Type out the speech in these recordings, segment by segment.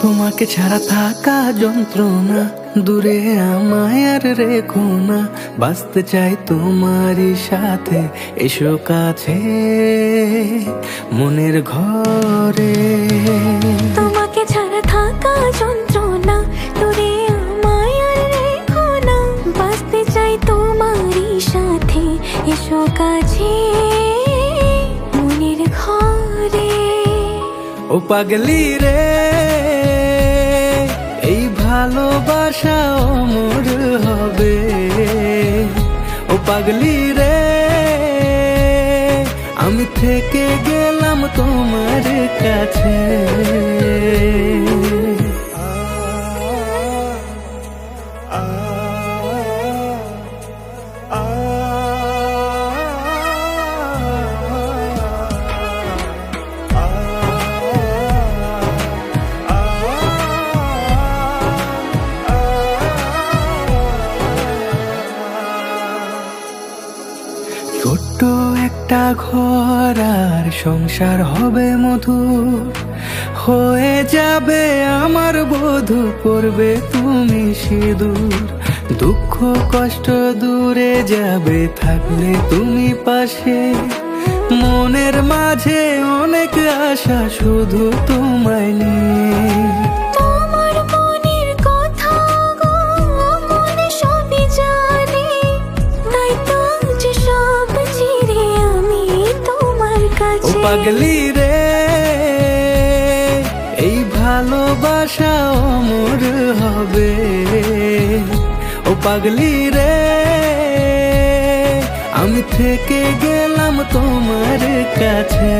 তোমাকে ছাড়া থাকা যন্ত্রণা, দূরে আমায় আর রেখো না। বাঁচতে চাই তোমারই সাথে, এসো কাছে মনের ঘরে। তোমাকে ছাড়া থাকা যন্ত্রণা, দূরে আমায় আর রেখো না। বাঁচতে চাই তোমারই সাথে, এসো কাছে মনের ঘরে। ও পাগলি রে, এই ভালোবাসা অমর হবে। ও পাগলি রে, আমি থেকে গেলাম তোমার কাছে। ছোট্ট একটা ঘর আর সংসার হবে মধুর, হয়ে যাবে আমার বধূ, করবে তুমি সিঁদুর। দুঃখ কষ্ট দূরে যাবে থাকলে তুমি পাশে, মনের মাঝে অনেক আশা শুধু তোমায় নিয়ে। ও পাগলি রে, এই ভালোবাসা অমর হবে। ও পাগলি রে, আমি থেকে গেলাম তোমার কাছে।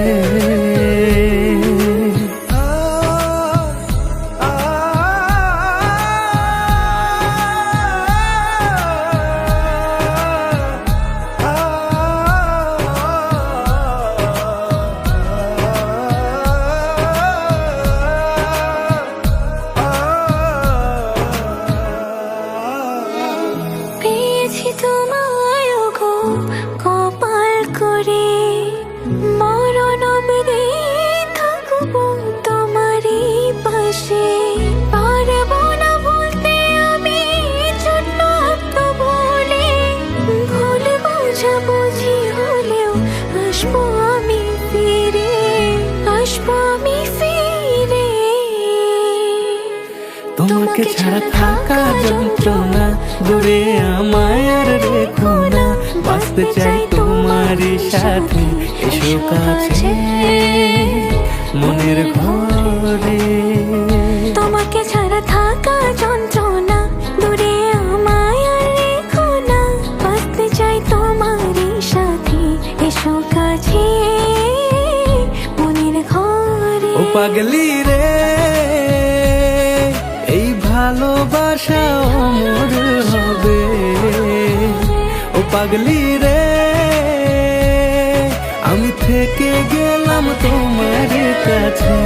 কপাল করে মরণ অবধি থাকবো তোমারই পাশে। পারবো না বলতে আমি ছোট্ট একটা বলে, ভুল বোঝাবুঝি হলেও আসবো আমি ফিরে, আসবো আমি ফিরে। তোমাকে ছাড়া থাকা যন্ত্রণা, দূরে আমায় আর রেখো না। বাঁচতে চাই তোমারই সাথে, এসো কাছে মনের ঘরে। তোমাকে ছাড়া থাকা যন্ত্রণা, দূরে আমায় আর রেখো না। বাঁচতে চাই তোমারই সাথে, এসো কাছে মনের ঘরে। ও পাগলি রে, এই ভালোবাসা অমর হবে। ও পাগলি রে, আমি থেকে গেলাম তোমার কাছে।